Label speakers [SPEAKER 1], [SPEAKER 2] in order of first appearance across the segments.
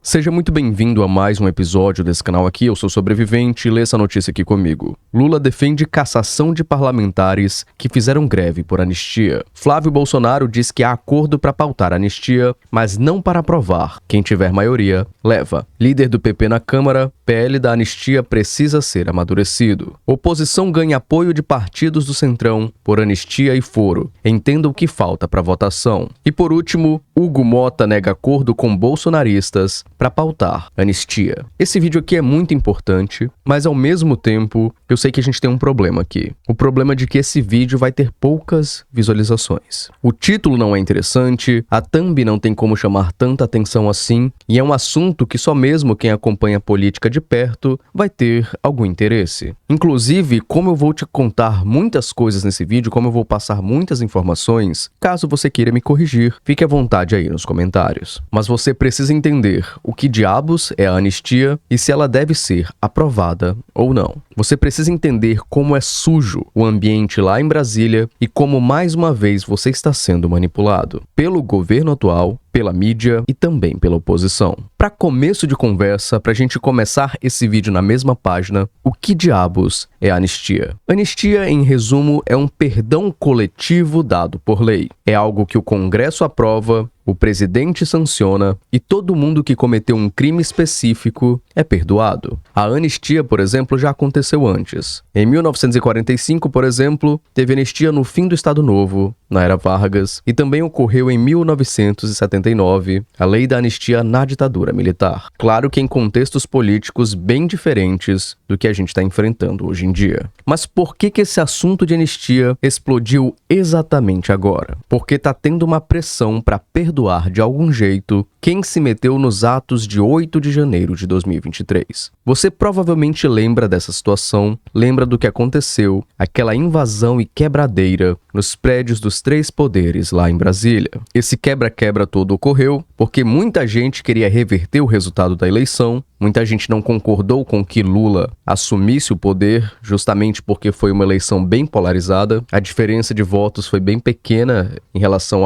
[SPEAKER 1] Seja muito bem-vindo a mais um episódio desse canal aqui, eu sou sobrevivente e lê essa notícia aqui comigo. Lula defende cassação de parlamentares que fizeram greve por anistia. Flávio Bolsonaro diz que há acordo para pautar anistia, mas não para aprovar. Quem tiver maioria, leva. Líder do PP na Câmara, PL da anistia precisa ser amadurecido. Oposição ganha apoio de partidos do Centrão por anistia e foro. Entenda o que falta para votação. E por último, Hugo Mota nega acordo com bolsonaristas para pautar anistia. Esse vídeo aqui é muito importante, mas ao mesmo tempo eu sei que a gente tem um problema aqui. O problema é de que esse vídeo vai ter poucas visualizações. O título não é interessante, a thumb não tem como chamar tanta atenção assim, e é um assunto que só mesmo quem acompanha a política de perto vai ter algum interesse. Inclusive, como eu vou te contar muitas coisas nesse vídeo, como eu vou passar muitas informações, caso você queira me corrigir, fique à vontade aí nos comentários. Mas você precisa entender o que diabos é a anistia e se ela deve ser aprovada ou não. Você precisa entender como é sujo o ambiente lá em Brasília e como mais uma vez você está sendo manipulado pelo governo atual, pela mídia e também pela oposição. Para começo de conversa, para a gente começar esse vídeo na mesma página, o que diabos é a anistia? Anistia, em resumo, é um perdão coletivo dado por lei. É algo que o Congresso aprova, o presidente sanciona e todo mundo que cometeu um crime específico é perdoado. A anistia, por exemplo, já aconteceu antes. Em 1945, por exemplo, teve anistia no fim do Estado Novo, na era Vargas, e também ocorreu em 1979, a lei da anistia na ditadura militar. Claro que em contextos políticos bem diferentes do que a gente está enfrentando hoje em dia. Mas por que esse assunto de anistia explodiu exatamente agora? Porque está tendo uma pressão para perdoar de algum jeito quem se meteu nos atos de 8 de janeiro de 2023. Você provavelmente lembra dessa situação, lembra do que aconteceu, aquela invasão e quebradeira nos prédios dos três poderes lá em Brasília. Esse quebra-quebra todo ocorreu porque muita gente queria reverter o resultado da eleição, muita gente não concordou com que Lula assumisse o poder, justamente porque foi uma eleição bem polarizada. A diferença de votos foi bem pequena em relação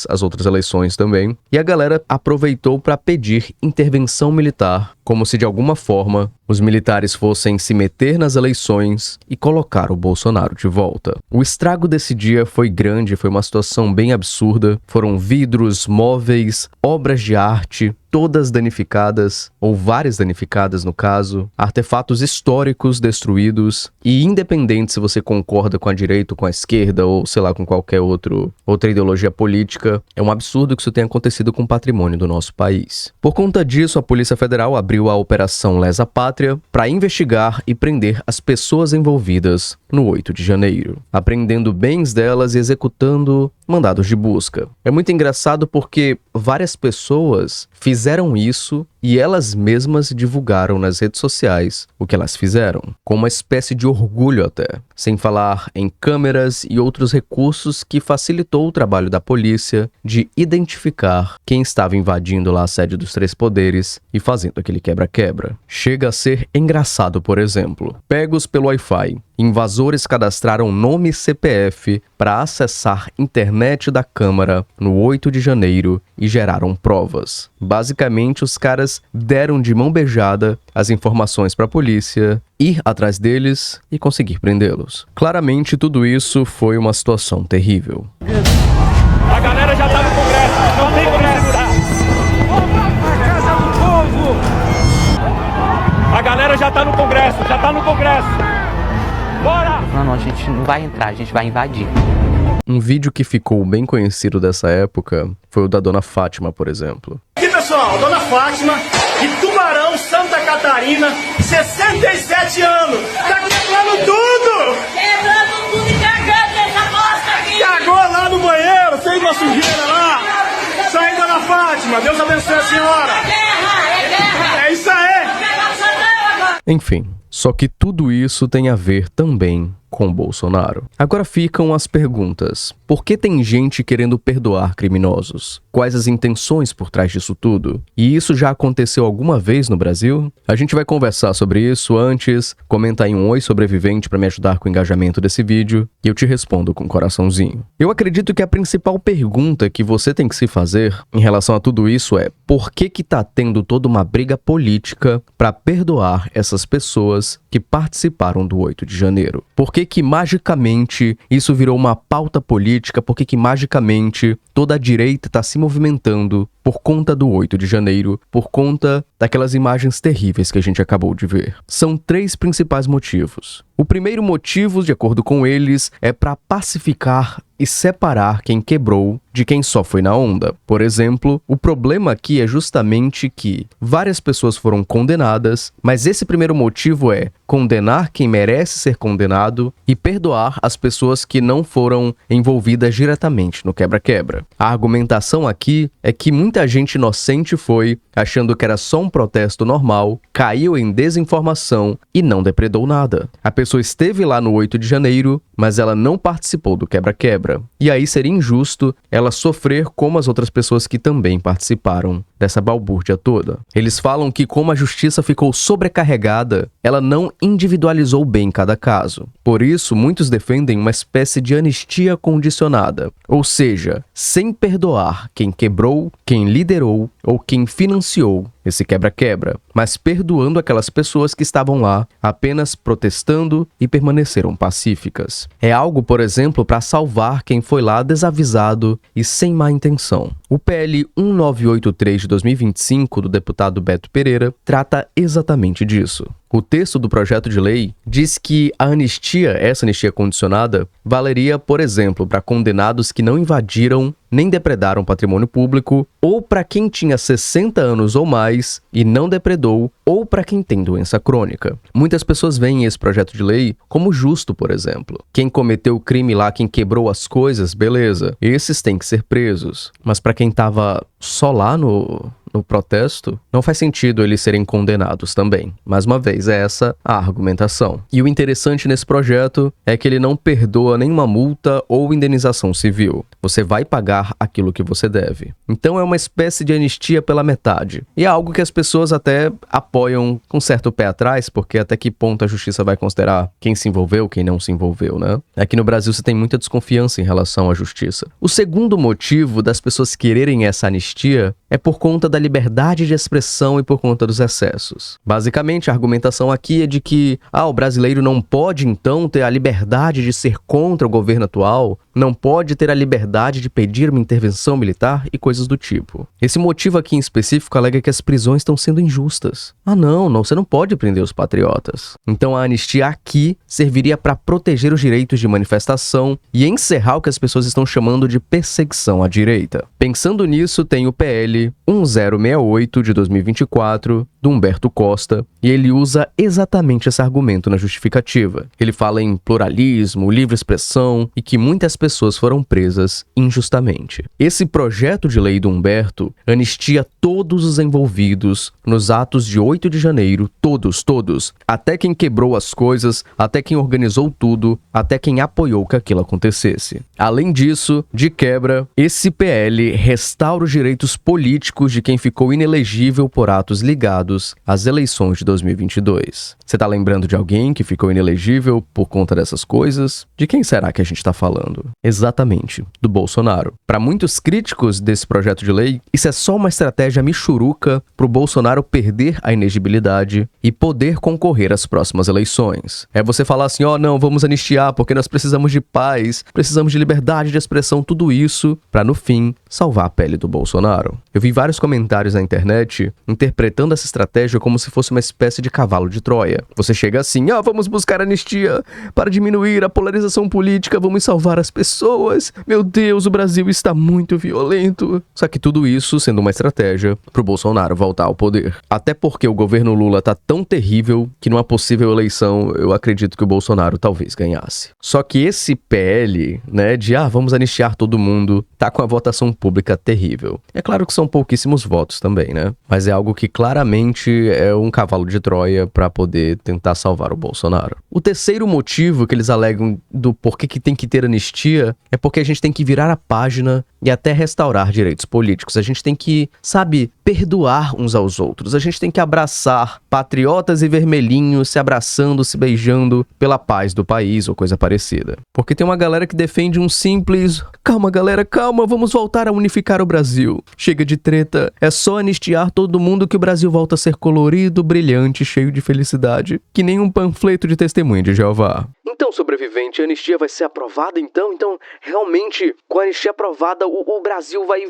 [SPEAKER 1] às outras eleições também. E a galera aproveitou para pedir intervenção militar, como se de alguma forma os militares fossem se meter nas eleições e colocar o Bolsonaro de volta. O estrago desse dia foi grande, foi uma situação bem absurda. Foram vidros, móveis, obras de arte, todas danificadas, ou várias danificadas no caso, artefatos históricos destruídos, e independente se você concorda com a direita ou com a esquerda, ou sei lá, com qualquer outra ideologia política, é um absurdo que isso tenha acontecido com o patrimônio do nosso país. Por conta disso, a Polícia Federal abriu a Operação Lesa Pátria para investigar e prender as pessoas envolvidas no 8 de janeiro, apreendendo bens delas e executando mandados de busca. É muito engraçado porque várias pessoas fizeram isso e elas mesmas divulgaram nas redes sociais o que elas fizeram, com uma espécie de orgulho até, sem falar em câmeras e outros recursos que facilitou o trabalho da polícia de identificar quem estava invadindo lá a sede dos três poderes e fazendo aquele quebra-quebra. Chega a ser engraçado, por exemplo. Pegos pelo Wi-Fi, invasores cadastraram nome e CPF para acessar internet da Câmara no 8 de janeiro e geraram provas. Basicamente, os caras deram de mão beijada as informações para a polícia, ir atrás deles e conseguir prendê-los. Claramente, tudo isso foi uma situação terrível.
[SPEAKER 2] A galera já tá no Congresso, não tem como segurar. A casa do povo! A galera já tá no Congresso, Bora!
[SPEAKER 3] Não, a gente não vai entrar, a gente vai invadir.
[SPEAKER 1] Um vídeo que ficou bem conhecido dessa época foi o da Dona Fátima, por exemplo.
[SPEAKER 4] Aqui, pessoal, Dona Fátima, de Tubarão, Santa Catarina, 67 anos, tá quebrando tudo!
[SPEAKER 5] Quebrando tudo e cagando essa bosta aqui!
[SPEAKER 4] Cagou lá no banheiro, fez uma sujeira lá! Isso aí, Dona Fátima, Deus abençoe a senhora!
[SPEAKER 5] É guerra!
[SPEAKER 4] É isso aí!
[SPEAKER 5] Não quero não agora!
[SPEAKER 1] Enfim, só que tudo isso tem a ver também com Bolsonaro. Agora ficam as perguntas. Por que tem gente querendo perdoar criminosos? Quais as intenções por trás disso tudo? E isso já aconteceu alguma vez no Brasil? A gente vai conversar sobre isso. Antes, comenta aí um oi sobrevivente para me ajudar com o engajamento desse vídeo e eu te respondo com um coraçãozinho. Eu acredito que a principal pergunta que você tem que se fazer em relação a tudo isso é: por que tá tendo toda uma briga política para perdoar essas pessoas que participaram do 8 de janeiro? Por que magicamente isso virou uma pauta política? Por que magicamente toda a direita está se movimentando por conta do 8 de janeiro, por conta daquelas imagens terríveis que a gente acabou de ver? São 3 principais motivos. O primeiro motivo, de acordo com eles, é para pacificar e separar quem quebrou de quem só foi na onda. Por exemplo, o problema aqui é justamente que várias pessoas foram condenadas, mas esse primeiro motivo é condenar quem merece ser condenado e perdoar as pessoas que não foram envolvidas diretamente no quebra-quebra. A argumentação aqui é que muita gente inocente foi, achando que era só um protesto normal, caiu em desinformação e não depredou nada. A pessoa esteve lá no 8 de janeiro, mas ela não participou do quebra-quebra. E aí seria injusto ela sofrer como as outras pessoas que também participaram dessa balbúrdia toda. Eles falam que como a justiça ficou sobrecarregada, ela não individualizou bem cada caso. Por isso, muitos defendem uma espécie de anistia condicionada, ou seja, sem perdoar quem quebrou, quem liderou ou quem financiou esse quebra-quebra, mas perdoando aquelas pessoas que estavam lá apenas protestando e permaneceram pacíficas. É algo, por exemplo, para salvar quem foi lá desavisado e sem má intenção. O PL 1983 de 2025 do deputado Beto Pereira trata exatamente disso. O texto do projeto de lei diz que a anistia, essa anistia condicionada, valeria, por exemplo, para condenados que não invadiram nem depredaram patrimônio público, ou para quem tinha 60 anos ou mais e não depredou, ou para quem tem doença crônica. Muitas pessoas veem esse projeto de lei como justo, por exemplo. Quem cometeu o crime lá, quem quebrou as coisas, beleza, esses têm que ser presos. Mas para quem estava só lá no protesto, não faz sentido eles serem condenados também. Mais uma vez, é essa a argumentação. E o interessante nesse projeto é que ele não perdoa nenhuma multa ou indenização civil. Você vai pagar aquilo que você deve. Então é uma espécie de anistia pela metade. E é algo que as pessoas até apoiam com certo pé atrás, porque até que ponto a justiça vai considerar quem se envolveu, quem não se envolveu, né? Aqui no Brasil você tem muita desconfiança em relação à justiça. O segundo motivo das pessoas quererem essa anistia é por conta da liberdade de expressão e por conta dos excessos. Basicamente, a argumentação aqui é de que o brasileiro não pode, então, ter a liberdade de ser contra o governo atual, não pode ter a liberdade de pedir uma intervenção militar e coisas do tipo. Esse motivo aqui em específico alega que as prisões estão sendo injustas. Não, você não pode prender os patriotas. Então a anistia aqui serviria para proteger os direitos de manifestação e encerrar o que as pessoas estão chamando de perseguição à direita. Pensando nisso, tem o PL 1068 de 2024, do Humberto Costa, e ele usa exatamente esse argumento na justificativa. Ele fala em pluralismo, livre expressão e que muitas pessoas foram presas injustamente. Esse projeto de lei do Humberto anistia todos os envolvidos nos atos de 8 de janeiro, todos, até quem quebrou as coisas, até quem organizou tudo, até quem apoiou que aquilo acontecesse. Além disso, de quebra, esse PL restaura os direitos políticos de quem ficou inelegível por atos ligados às eleições de 2022. Você tá lembrando de alguém que ficou inelegível por conta dessas coisas? De quem será que a gente tá falando? Exatamente, do Bolsonaro. Para muitos críticos desse projeto de lei, isso é só uma estratégia michuruca pro Bolsonaro perder a inegibilidade e poder concorrer às próximas eleições. É você falar assim, não, vamos anistiar porque nós precisamos de paz, precisamos de liberdade de expressão, tudo isso para no fim salvar a pele do Bolsonaro. Eu vi vários comentários na internet interpretando essa estratégia como se fosse uma espécie de cavalo de Troia. Você chega assim, vamos buscar anistia para diminuir a polarização política, vamos salvar as pessoas. Meu Deus, o Brasil está muito violento. Só que tudo isso sendo uma estratégia pro Bolsonaro voltar ao poder. Até porque o governo Lula tá tão terrível que numa possível eleição eu acredito que o Bolsonaro talvez ganhasse. Só que esse PL, de vamos anistiar todo mundo, tá com a votação pública terrível. É claro que são pouquíssimos votos. votos também, né? Mas é algo que claramente é um cavalo de Troia para poder tentar salvar o Bolsonaro. O terceiro motivo que eles alegam do porquê que tem que ter anistia é porque a gente tem que virar a página e até restaurar direitos políticos. A gente tem que, sabe, perdoar uns aos outros. A gente tem que abraçar patriotas e vermelhinhos se abraçando, se beijando pela paz do país ou coisa parecida. Porque tem uma galera que defende um simples: calma galera, calma, vamos voltar a unificar o Brasil. Chega de treta, é só anistiar todo mundo que o Brasil volta a ser colorido, brilhante, cheio de felicidade. Que nem um panfleto de testemunha de Jeová. Então, sobrevivente, a anistia vai ser aprovada então? Então, realmente, com a anistia aprovada, o Brasil vai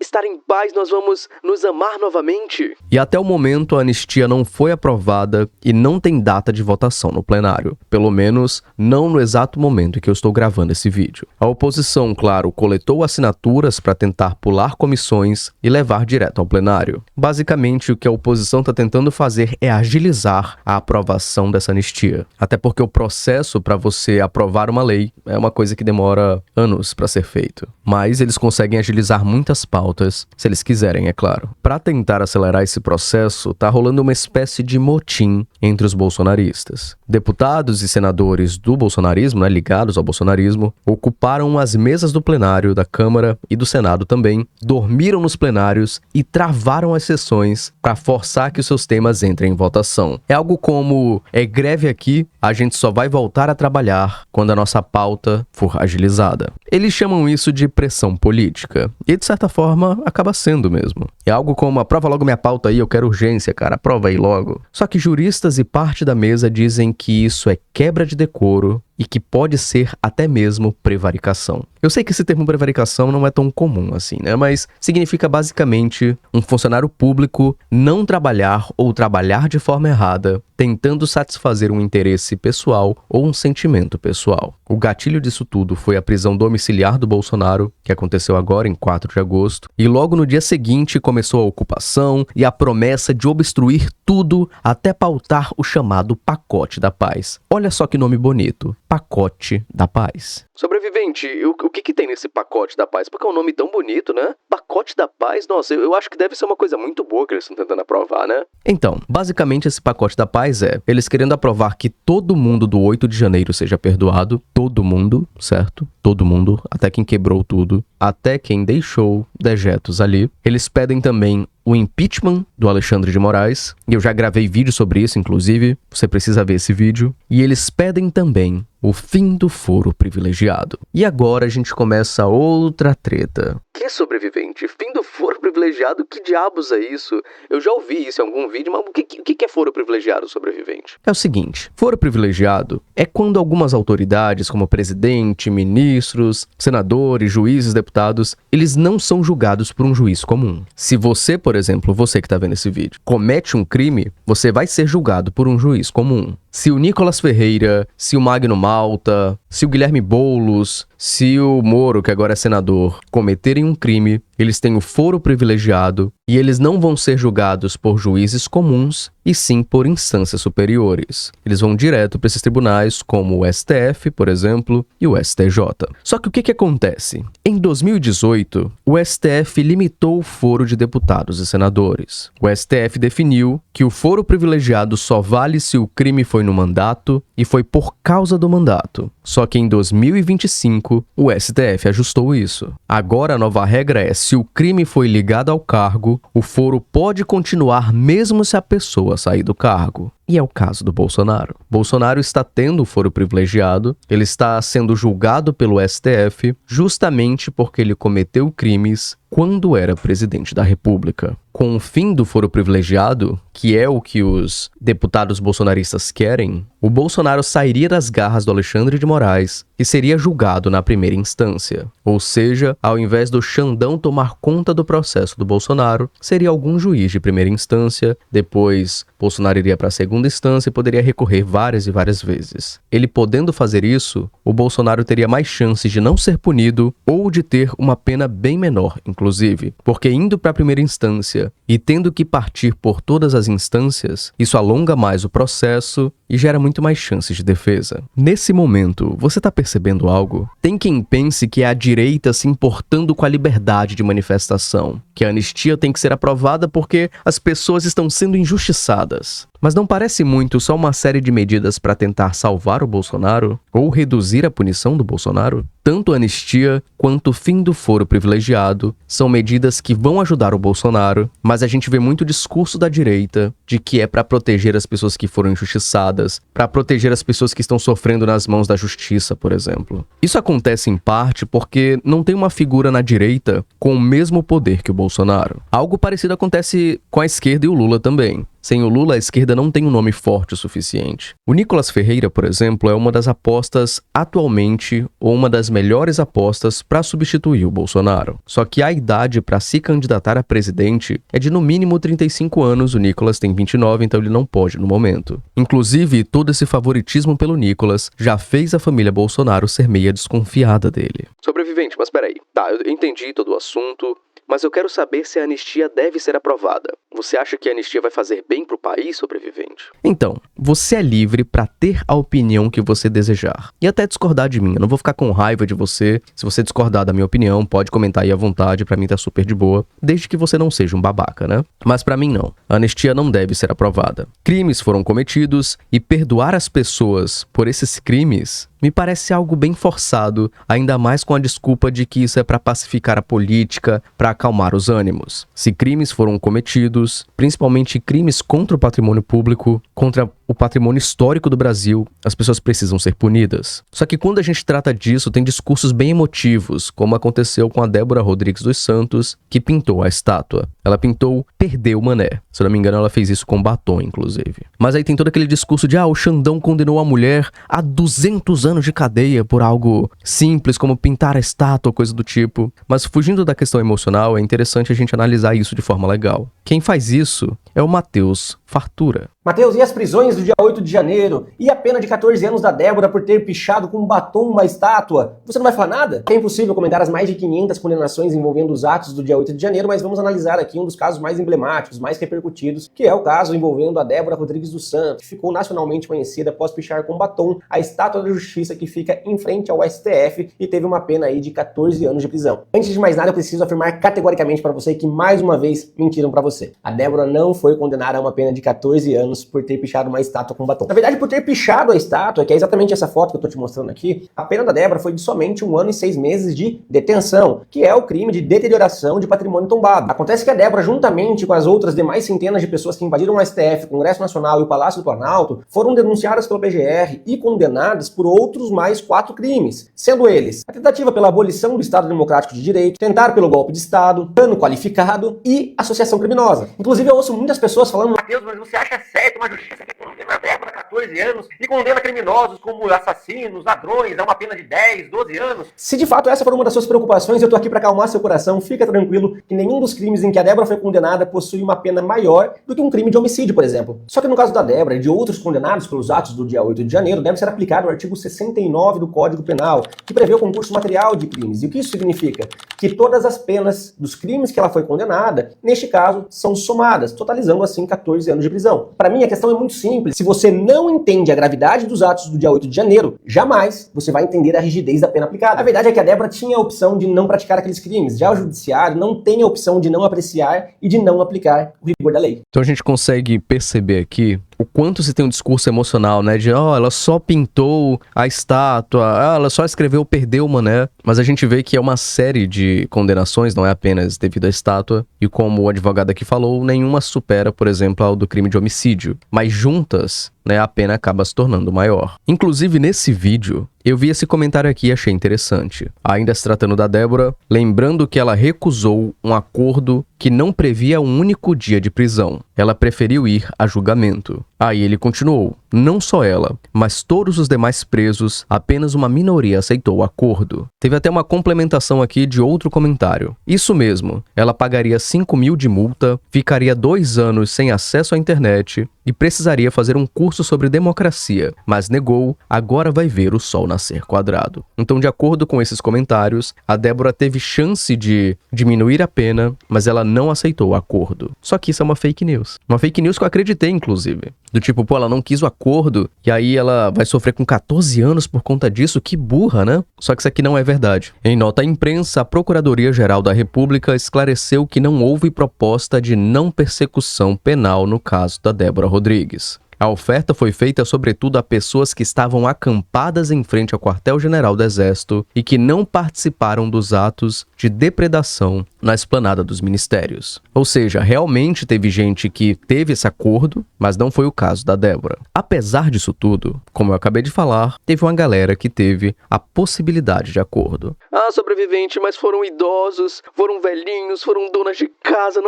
[SPEAKER 1] estar em paz, nós vamos nos amar novamente? E até o momento, a anistia não foi aprovada e não tem data de votação no plenário. Pelo menos, não no exato momento em que eu estou gravando esse vídeo. A oposição, claro, coletou assinaturas para tentar pular comissões e levar direto ao plenário. Basicamente, o que a oposição está tentando fazer é agilizar a aprovação dessa anistia. Até porque o processo para você aprovar uma lei é uma coisa que demora anos para ser feito. Mas eles conseguem agilizar muitas pautas, se eles quiserem, é claro. Para tentar acelerar esse processo, tá rolando uma espécie de motim entre os bolsonaristas. Deputados e senadores do bolsonarismo, ligados ao bolsonarismo, ocuparam as mesas do plenário da Câmara e do Senado também, dormiram nos plenários e travaram as sessões para forçar que os seus temas entrem em votação. É algo como: é greve aqui, a gente só vai voltar a trabalhar quando a nossa pauta for agilizada. Eles chamam isso de pressão política. E de certa forma, acaba sendo mesmo. É algo como: aprova logo minha pauta aí, eu quero urgência, cara, aprova aí logo. Só que juristas e parte da mesa dizem que isso é quebra de decoro e que pode ser até mesmo prevaricação. Eu sei que esse termo prevaricação não é tão comum assim, né? Mas significa basicamente um funcionário público não trabalhar ou trabalhar de forma errada, tentando satisfazer um interesse pessoal ou um sentimento pessoal. O gatilho disso tudo foi a prisão domiciliar do Bolsonaro, que aconteceu agora em 4 de agosto, e logo no dia seguinte começou a ocupação e a promessa de obstruir tudo até pautar o chamado Pacote da Paz. Olha só que nome bonito. Pacote da Paz. Sobrevivente, o que tem nesse Pacote da Paz? Porque é um nome tão bonito, né? Pacote da Paz, nossa, eu acho que deve ser uma coisa muito boa que eles estão tentando aprovar, né? Então, basicamente esse Pacote da Paz é eles querendo aprovar que todo mundo do 8 de janeiro seja perdoado, todo mundo, certo? Todo mundo, até quem quebrou tudo, até quem deixou dejetos ali. Eles pedem também o impeachment do Alexandre de Moraes, e eu já gravei vídeo sobre isso, inclusive, você precisa ver esse vídeo. E eles pedem também o fim do foro privilegiado. E agora a gente começa outra treta. Que sobrevivente? Fim do foro privilegiado? Que diabos é isso? Eu já ouvi isso em algum vídeo, mas o que é foro privilegiado, sobrevivente? É o seguinte, foro privilegiado é quando algumas autoridades, como presidente, ministros, senadores, juízes, deputados, eles não são julgados por um juiz comum. Se você, por exemplo, você que está vendo esse vídeo, comete um crime, você vai ser julgado por um juiz comum. Se o Nicolas Ferreira, se o Magno Malta, se o Guilherme Boulos, se o Moro, que agora é senador, cometerem um crime, eles têm o foro privilegiado e eles não vão ser julgados por juízes comuns e sim por instâncias superiores. Eles vão direto para esses tribunais como o STF, por exemplo, e o STJ. Só que o que acontece? Em 2018, o STF limitou o foro de deputados e senadores. O STF definiu que o foro privilegiado só vale se o crime foi no mandato e foi por causa do mandato. Só que em 2025, o STF ajustou isso. Agora a nova regra é: se o crime foi ligado ao cargo, o foro pode continuar mesmo se a pessoa sair do cargo. E é o caso do Bolsonaro. Bolsonaro está tendo o foro privilegiado, ele está sendo julgado pelo STF justamente porque ele cometeu crimes quando era presidente da República. Com o fim do foro privilegiado, que é o que os deputados bolsonaristas querem, o Bolsonaro sairia das garras do Alexandre de Moraes e seria julgado na primeira instância. Ou seja, ao invés do Xandão tomar conta do processo do Bolsonaro, seria algum juiz de primeira instância, depois Bolsonaro iria para a segunda instância e poderia recorrer várias e várias vezes. Ele podendo fazer isso, o Bolsonaro teria mais chances de não ser punido ou de ter uma pena bem menor, inclusive, porque indo para a primeira instância e tendo que partir por todas as instâncias, isso alonga mais o processo e gera muito mais chances de defesa. Nesse momento, você está percebendo algo? Tem quem pense que é a direita se importando com a liberdade de manifestação, que a anistia tem que ser aprovada porque as pessoas estão sendo injustiçadas. Mas não parece muito só uma série de medidas para tentar salvar o Bolsonaro ou reduzir a punição do Bolsonaro? Tanto a anistia quanto o fim do foro privilegiado são medidas que vão ajudar o Bolsonaro, mas a gente vê muito discurso da direita de que é para proteger as pessoas que foram injustiçadas, para proteger as pessoas que estão sofrendo nas mãos da justiça, por exemplo. Isso acontece em parte porque não tem uma figura na direita com o mesmo poder que o Bolsonaro. Algo parecido acontece com a esquerda e o Lula também. Sem o Lula, a esquerda não tem um nome forte o suficiente. O Nicolas Ferreira, por exemplo, é uma das apostas atualmente, ou uma das melhores apostas para substituir o Bolsonaro. Só que a idade para se candidatar a presidente é de no mínimo 35 anos, o Nicolas tem 29, então ele não pode no momento. Inclusive, todo esse favoritismo pelo Nicolas já fez a família Bolsonaro ser meia desconfiada dele. Sobrevivente, mas peraí. Tá, eu entendi todo o assunto, mas eu quero saber se a anistia deve ser aprovada. Você acha que a anistia vai fazer bem pro país, sobrevivente? Então, você é livre para ter a opinião que você desejar. E até discordar de mim. Eu não vou ficar com raiva de você. Se você discordar da minha opinião, pode comentar aí à vontade, pra mim tá super de boa. Desde que você não seja um babaca, né? Mas pra mim não. A anistia não deve ser aprovada. Crimes foram cometidos e perdoar as pessoas por esses crimes me parece algo bem forçado, ainda mais com a desculpa de que isso é para pacificar a política, para acalmar os ânimos. Se crimes foram cometidos, principalmente crimes contra o patrimônio público, contra o patrimônio histórico do Brasil, as pessoas precisam ser punidas. Só que quando a gente trata disso, tem discursos bem emotivos, como aconteceu com a Débora Rodrigues dos Santos, que pintou a estátua. Ela pintou Perdeu Mané. Se eu não me engano, ela fez isso com batom, inclusive. Mas aí tem todo aquele discurso de, o Xandão condenou a mulher a 200 anos de cadeia por algo simples, como pintar a estátua, coisa do tipo. Mas fugindo da questão emocional, é interessante a gente analisar isso de forma legal. Quem faz isso é o Matheus Fartura.
[SPEAKER 6] Matheus, e as prisões do dia 8 de janeiro? E a pena de 14 anos da Débora por ter pichado com batom uma estátua? Você não vai falar nada? É impossível comentar as mais de 500 condenações envolvendo os atos do dia 8 de janeiro, mas vamos analisar aqui um dos casos mais emblemáticos, mais repercutidos, que é o caso envolvendo a Débora Rodrigues dos Santos, que ficou nacionalmente conhecida após pichar com batom a estátua da justiça que fica em frente ao STF e teve uma pena aí de 14 anos de prisão. Antes de mais nada, eu preciso afirmar categoricamente para você que, mais uma vez, mentiram para você. A Débora não foi condenada a uma pena de 14 anos por ter pichado uma estátua com batom. Na verdade, por ter pichado a estátua, que é exatamente essa foto que eu tô te mostrando aqui, a pena da Débora foi de somente 1 ano e 6 meses de detenção, que é o crime de deterioração de patrimônio tombado. Acontece que a Débora, juntamente com as outras demais centenas de pessoas que invadiram o STF, o Congresso Nacional e o Palácio do Planalto, foram denunciadas pela PGR e condenadas por outros mais 4 crimes, sendo eles a tentativa pela abolição do Estado Democrático de Direito, tentar pelo golpe de Estado, dano qualificado e associação criminosa. Inclusive, eu ouço muitas pessoas falando: Matheus, mas você acha certo uma justiça que condena a Débora a 14 anos e condena criminosos como assassinos, ladrões, a uma pena de 10, 12 anos? Se de fato essa for uma das suas preocupações, eu tô aqui para acalmar seu coração. Fica tranquilo que nenhum dos crimes em que a Débora foi condenada possui uma pena maior do que um crime de homicídio, por exemplo. Só que no caso da Débora e de outros condenados pelos atos do dia 8 de janeiro, deve ser aplicado o artigo 69 do Código Penal, que prevê o concurso material de crimes. E o que isso significa? Que todas as penas dos crimes que ela foi condenada, neste caso, são somadas, totalizando assim 14 anos de prisão. Para mim, a questão é muito simples. Se você não entende a gravidade dos atos do dia 8 de janeiro, jamais você vai entender a rigidez da pena aplicada. A verdade é que a Débora tinha a opção de não praticar aqueles crimes. Já o judiciário não tem a opção de não apreciar e de não aplicar o rigor da lei.
[SPEAKER 1] Então a gente consegue perceber aqui o quanto se tem um discurso emocional, né? De, ela só pintou a estátua, ela só escreveu Perdeu Mané. Mas a gente vê que é uma série de condenações, não é apenas devido à estátua. E como o advogado aqui falou, nenhuma supera, por exemplo, ao do crime de homicídio. Mas juntas, né, a pena acaba se tornando maior. Inclusive, nesse vídeo, eu vi esse comentário aqui e achei interessante. Ainda se tratando da Débora, lembrando que ela recusou um acordo que não previa um único dia de prisão. Ela preferiu ir a julgamento. Aí ele continuou: não só ela, mas todos os demais presos, apenas uma minoria aceitou o acordo. Teve até uma complementação aqui de outro comentário. Isso mesmo, ela pagaria 5.000 de multa, ficaria 2 anos sem acesso à internet e precisaria fazer um curso sobre democracia, mas negou, agora vai ver o sol nascer quadrado. Então, de acordo com esses comentários, a Débora teve chance de diminuir a pena, mas ela não aceitou o acordo. Só que isso é uma fake news. Uma fake news que eu acreditei, inclusive. Do tipo, ela não quis o acordo e aí ela vai sofrer com 14 anos por conta disso. Que burra, né? Só que isso aqui não é verdade. Em nota à imprensa, a Procuradoria-Geral da República esclareceu que não houve proposta de não persecução penal no caso da Débora Rodrigues. A oferta foi feita sobretudo a pessoas que estavam acampadas em frente ao quartel-general do Exército e que não participaram dos atos de depredação na esplanada dos ministérios. Ou seja, realmente teve gente que teve esse acordo, mas não foi o caso da Débora. Apesar disso tudo, como eu acabei de falar, teve uma galera que teve a possibilidade de acordo. Ah, sobrevivente, mas foram idosos, foram velhinhos, foram donas de casa,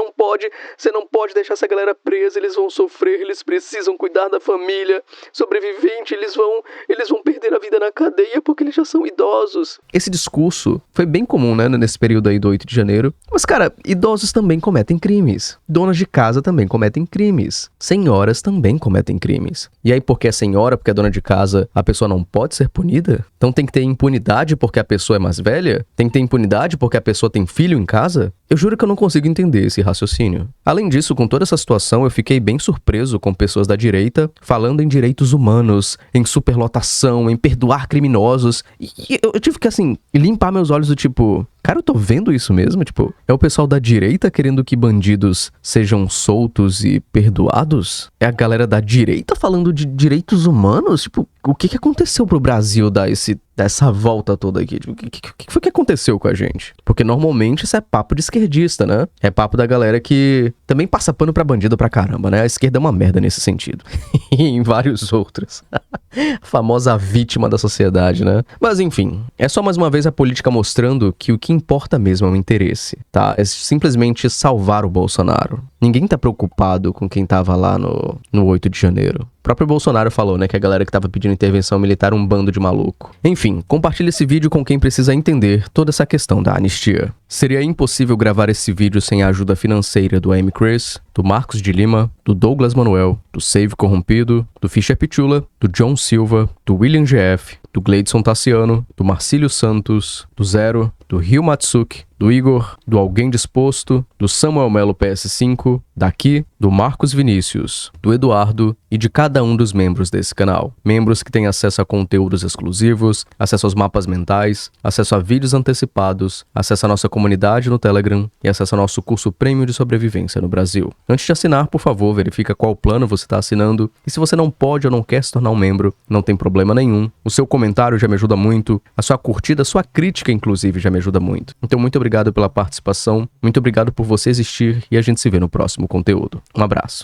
[SPEAKER 1] você não pode deixar essa galera presa, eles vão sofrer, eles precisam cuidar da família, sobrevivente, eles vão perder a vida na cadeia porque eles já são idosos. Esse discurso foi bem comum, né, nesse período aí do 8 de janeiro. Mas, cara, idosos também cometem crimes. Donas de casa também cometem crimes. Senhoras também cometem crimes. E aí, porque é senhora, porque é dona de casa, a pessoa não pode ser punida? Então tem que ter impunidade porque a pessoa é mais velha? Tem que ter impunidade porque a pessoa tem filho em casa? Eu juro que eu não consigo entender esse raciocínio. Além disso, com toda essa situação, eu fiquei bem surpreso com pessoas da direita falando em direitos humanos, em superlotação, em perdoar criminosos. E eu tive que, assim, limpar meus olhos do tipo... Cara, eu tô vendo isso mesmo? Tipo, é o pessoal da direita querendo que bandidos sejam soltos e perdoados? É a galera da direita falando de direitos humanos? Tipo, o que aconteceu pro Brasil dar essa volta toda aqui? Tipo, o que foi que aconteceu com a gente? Porque normalmente isso é papo de esquerdista, né? É papo da galera que também passa pano pra bandido pra caramba, né? A esquerda é uma merda nesse sentido. E em vários outros. A famosa vítima da sociedade, né? Mas enfim, é só mais uma vez a política mostrando que o que importa mesmo é o interesse, tá? É simplesmente salvar o Bolsonaro. Ninguém tá preocupado com quem tava lá no 8 de janeiro. O próprio Bolsonaro falou, né, que a galera que tava pedindo intervenção militar era um bando de maluco. Enfim, compartilhe esse vídeo com quem precisa entender toda essa questão da anistia. Seria impossível gravar esse vídeo sem a ajuda financeira do AM Chris, do Marcos de Lima, do Douglas Manuel, do Save Corrompido, do Fischer Pichula, do John Silva, do William GF, do Gleidson Tassiano, do Marcílio Santos, do Zero, do Rio Matsuki, do Igor, do Alguém Disposto, do Samuel Melo PS5, daqui, do Marcos Vinícius, do Eduardo e de cada um dos membros desse canal. Membros que têm acesso a conteúdos exclusivos, acesso aos mapas mentais, acesso a vídeos antecipados, acesso à nossa comunidade no Telegram e acesso ao nosso curso Prêmio de Sobrevivência no Brasil. Antes de assinar, por favor, verifica qual plano você está assinando e se você não pode ou não quer se tornar um membro, não tem problema nenhum. O seu comentário já me ajuda muito, a sua curtida, a sua crítica, inclusive, já me ajuda muito. Então, muito obrigado pela participação, muito obrigado por você existir e a gente se vê no próximo conteúdo. Um abraço.